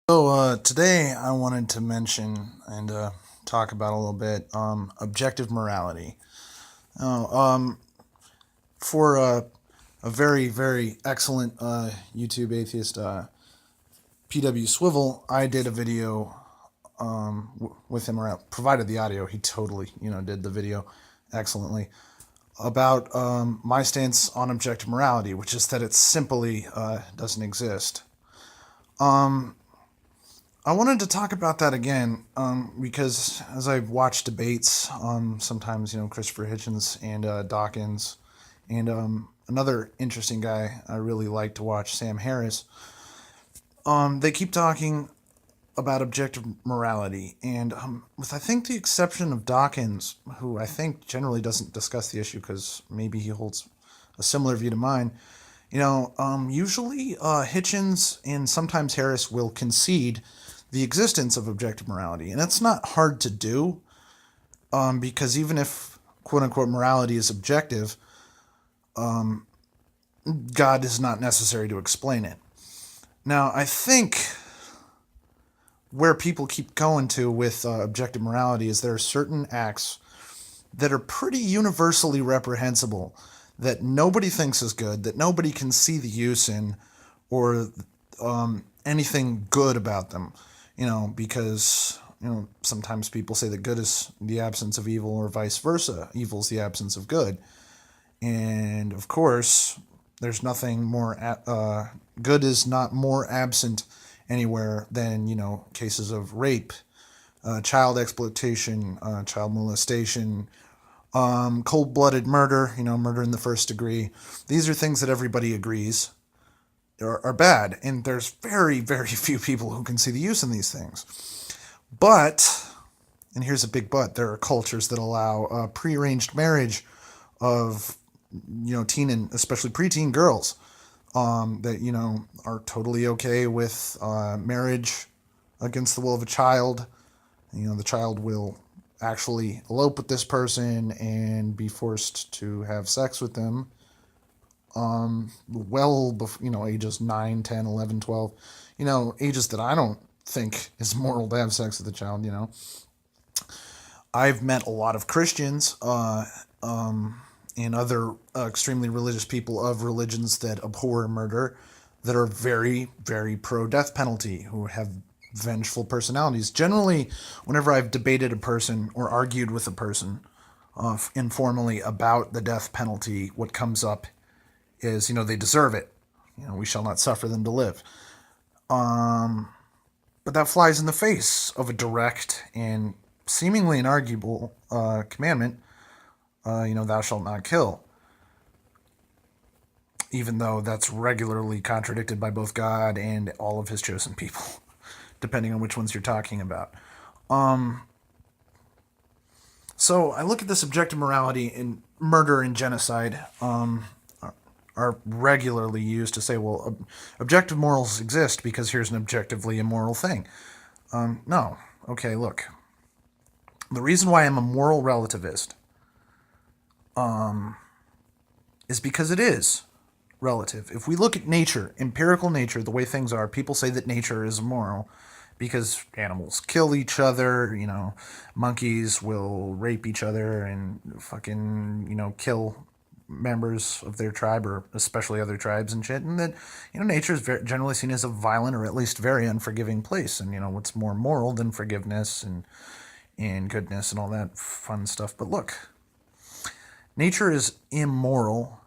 Today I wanted to mention and talk about a little bit objective morality. Oh, for a very, very excellent YouTube atheist, PW Swivel, I did a video with him, or provided the audio. He totally, did the video excellently about my stance on objective morality, which is that it simply doesn't exist. I wanted to talk about that again because as I've watched debates, sometimes Christopher Hitchens and Dawkins, and another interesting guy I really like to watch, Sam Harris. They keep talking about objective morality, and with I think the exception of Dawkins, who I think generally doesn't discuss the issue because maybe he holds a similar view to mine. Usually Hitchens and sometimes Harris will concede the existence of objective morality. And that's not hard to do because even if quote unquote morality is objective, God is not necessary to explain it. Now, I think where people keep going to with objective morality is there are certain acts that are pretty universally reprehensible, that nobody thinks is good, that nobody can see the use in or anything good about them. Because sometimes people say that good is the absence of evil or vice versa. Evil is the absence of good. And of course, there's nothing more, good is not more absent anywhere than, cases of rape, child exploitation, child molestation, cold-blooded murder, murder in the first degree. These are things that everybody agrees are bad, and there's very, very few people who can see the use in these things. But, and here's a big but, there are cultures that allow prearranged marriage of, teen and especially preteen girls that, are totally okay with marriage against the will of a child. The child will actually elope with this person and be forced to have sex with them well before, ages 9, 10, 11, 12, ages that I don't think is moral to have sex with a child. I've met a lot of Christians and other extremely religious people of religions that abhor murder that are very, very pro-death penalty, who have vengeful personalities. Generally, whenever I've debated a person or argued with a person informally about the death penalty, what comes up is, they deserve it. We shall not suffer them to live. But that flies in the face of a direct and seemingly inarguable commandment, thou shalt not kill. Even though that's regularly contradicted by both God and all of his chosen people, depending on which ones you're talking about. So I look at this objective morality in murder and genocide are regularly used to say, well, objective morals exist because here's an objectively immoral thing. No. Okay, look. The reason why I'm a moral relativist is because it is relative. If we look at nature, empirical nature, the way things are, people say that nature is immoral because animals kill each other, monkeys will rape each other and fucking, kill members of their tribe or especially other tribes and shit, and that nature is generally seen as a violent or at least very unforgiving place. And what's more moral than forgiveness and goodness and all that fun stuff. But look, nature is immoral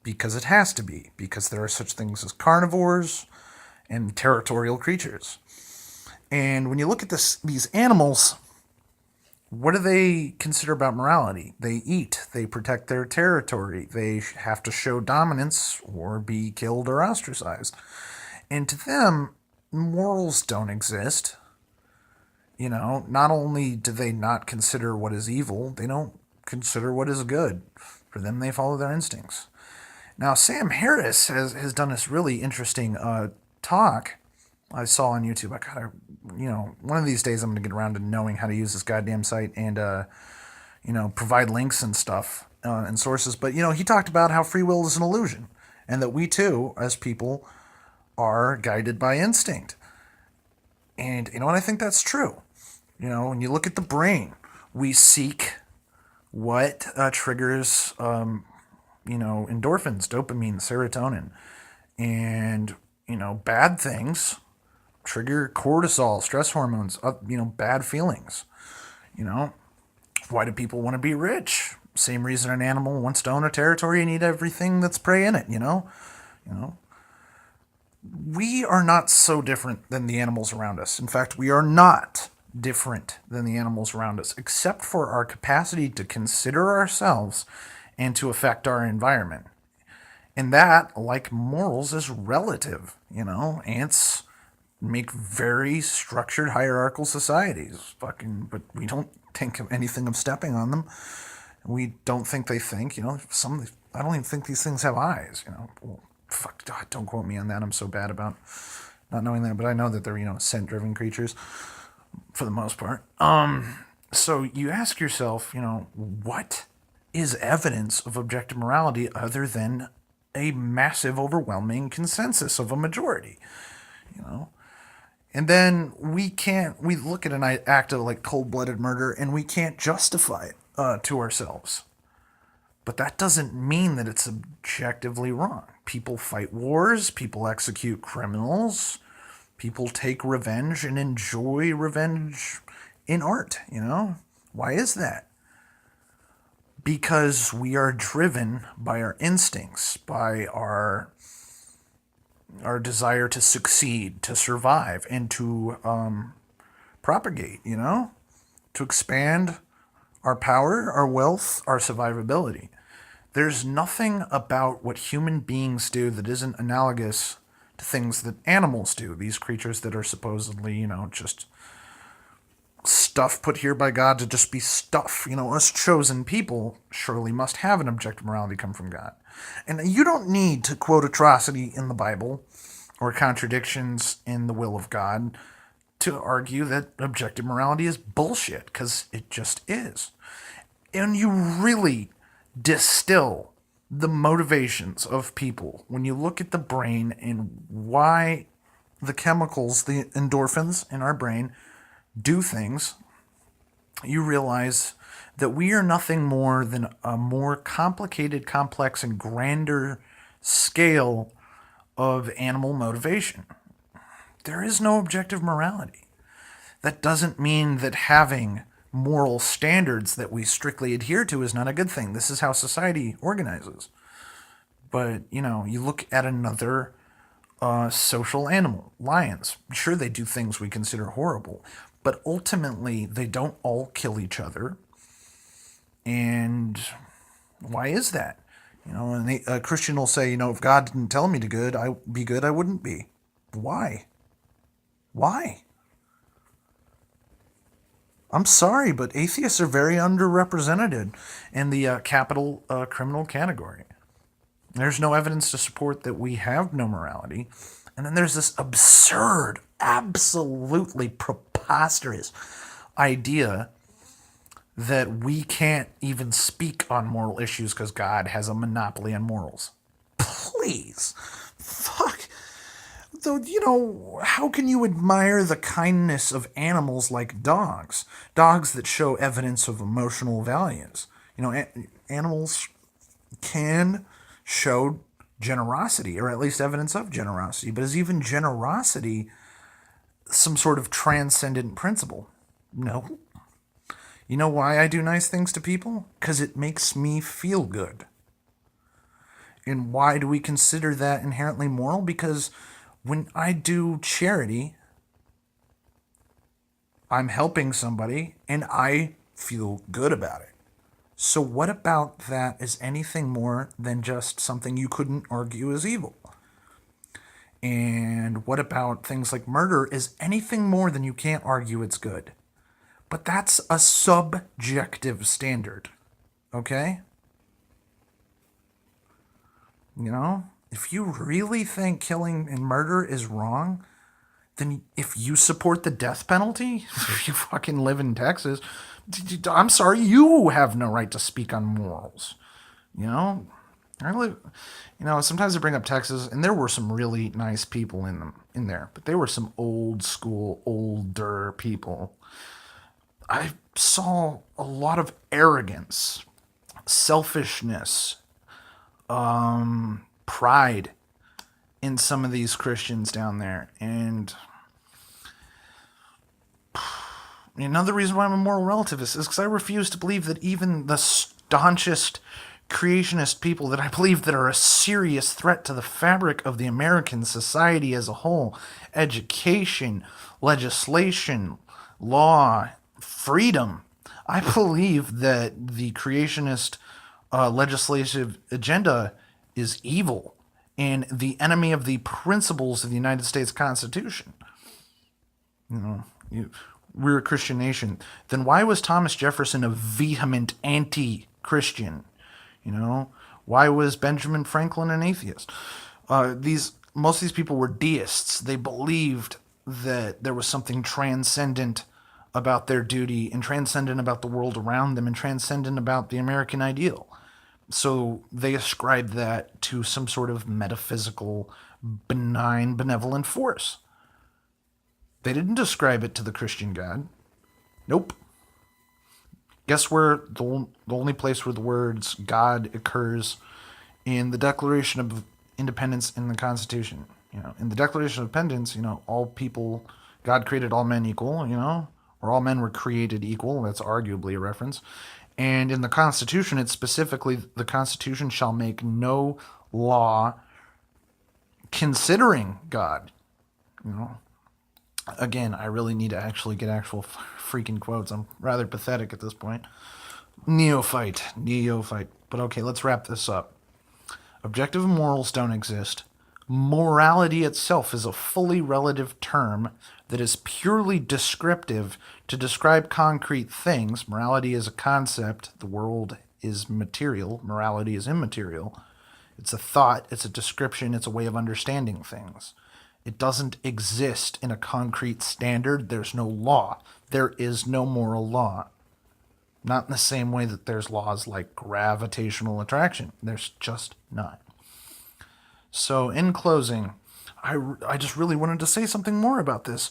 because it has to be, because there are such things as carnivores and territorial creatures. And when you look at these animals, what do they consider about morality? They eat, they protect their territory, they have to show dominance or be killed or ostracized. And to them, morals don't exist. Not only do they not consider what is evil, they don't consider what is good. For them, they follow their instincts. Now, Sam Harris has done this really interesting talk I saw on YouTube. I gotta, one of these days I'm gonna get around to knowing how to use this goddamn site and, provide links and stuff and sources. But he talked about how free will is an illusion, and that we too, as people, are guided by instinct. And, I think that's true. When you look at the brain, we seek what triggers, endorphins, dopamine, serotonin. And, bad things trigger cortisol, stress hormones, bad feelings. You know, why do people want to be rich? Same reason an animal wants to own a territory and eat everything that's prey in it, You know, we are not so different than the animals around us. In fact, we are not different than the animals around us, except for our capacity to consider ourselves and to affect our environment. And that, like morals, is relative. Ants make very structured hierarchical societies. But we don't think of anything of stepping on them. We don't think they think. I don't even think these things have eyes. Well, fuck, God, don't quote me on that. I'm so bad about not knowing that, but I know that they're scent-driven creatures for the most part. So you ask yourself, what is evidence of objective morality other than a massive, overwhelming consensus of a majority? And then we look at an act of like cold-blooded murder and we can't justify it to ourselves. But that doesn't mean that it's objectively wrong. People fight wars, people execute criminals, people take revenge and enjoy revenge in art, Why is that? Because we are driven by our instincts, by our desire to succeed, to survive, and to propagate, to expand our power, our wealth, our survivability. There's nothing about what human beings do that isn't analogous to things that animals do. These creatures that are supposedly, just stuff put here by God to just be stuff. Us chosen people surely must have an objective morality come from God. And you don't need to quote atrocity in the Bible or contradictions in the will of God to argue that objective morality is bullshit, because it just is. And you really distill the motivations of people when you look at the brain and why the chemicals, the endorphins in our brain, do things. You realize that we are nothing more than a more complicated, complex, and grander scale of animal motivation. There is no objective morality. That doesn't mean that having moral standards that we strictly adhere to is not a good thing. This is how society organizes. But, you look at another social animal, lions. Sure, they do things we consider horrible, but ultimately they don't all kill each other. And why is that? And a Christian will say, if God didn't tell me to be good, I wouldn't be. Why? Why? I'm sorry, but atheists are very underrepresented in the capital criminal category. There's no evidence to support that we have no morality. And then there's this absurd, absolutely preposterous idea that we can't even speak on moral issues because God has a monopoly on morals. Please. Fuck. Though, how can you admire the kindness of animals like dogs? Dogs that show evidence of emotional values. Animals can show generosity, or at least evidence of generosity. But is even generosity some sort of transcendent principle? No. You know why I do nice things to people? Because it makes me feel good. And why do we consider that inherently moral? Because when I do charity, I'm helping somebody and I feel good about it. So what about that is anything more than just something you couldn't argue is evil? And what about things like murder is anything more than you can't argue it's good? But that's a subjective standard, okay? If you really think killing and murder is wrong, then if you support the death penalty, if you fucking live in Texas, I'm sorry, you have no right to speak on morals. I live, sometimes I bring up Texas, and there were some really nice people in there, but they were some old school, older people. I saw a lot of arrogance, selfishness, pride in some of these Christians down there. And another reason why I'm a moral relativist is because I refuse to believe that even the staunchest creationist people that I believe that are a serious threat to the fabric of the American society as a whole, education, legislation, law, freedom, I believe that the creationist legislative agenda is evil and the enemy of the principles of the United States Constitution. We're a Christian nation. Then why was Thomas Jefferson a vehement anti-Christian? Why was Benjamin Franklin an atheist? Most of these people were deists. They believed that there was something transcendent about their duty and transcendent about the world around them and transcendent about the American ideal. So they ascribed that to some sort of metaphysical, benign, benevolent force. They didn't ascribe it to the Christian God. Nope. Guess where the only place where the words God occurs in the Declaration of Independence in the Constitution? In the Declaration of Independence, all people, God created all men equal, or all men were created equal. That's arguably a reference. And in the Constitution, it's specifically, the Constitution shall make no law considering God. Again, I really need to actually get actual freaking quotes. I'm rather pathetic at this point. Neophyte. But okay, let's wrap this up. Objective morals don't exist. Morality itself is a fully relative term that is purely descriptive to describe concrete things. Morality is a concept. The world is material. Morality is immaterial. It's a thought. It's a description. It's a way of understanding things. It doesn't exist in a concrete standard. There's no law. There is no moral law. Not in the same way that there's laws like gravitational attraction. There's just not. So in closing, I just really wanted to say something more about this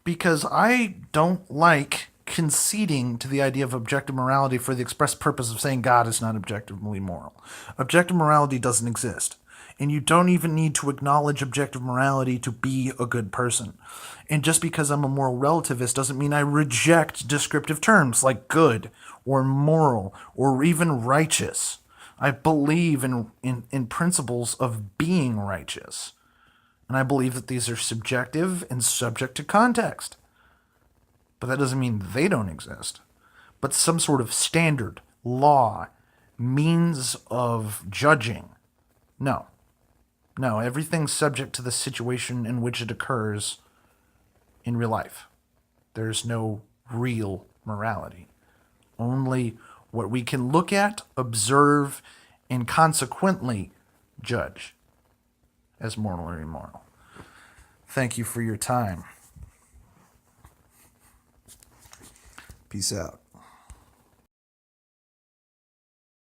because I don't like conceding to the idea of objective morality for the express purpose of saying God is not objectively moral. Objective morality doesn't exist. And you don't even need to acknowledge objective morality to be a good person. And just because I'm a moral relativist doesn't mean I reject descriptive terms like good or moral or even righteous. I believe in principles of being righteous. And I believe that these are subjective and subject to context. But that doesn't mean they don't exist. But some sort of standard, law, means of judging. No, everything's subject to the situation in which it occurs in real life. There's no real morality. Only what we can look at, observe, and consequently judge as moral or immoral. Thank you for your time. Peace out.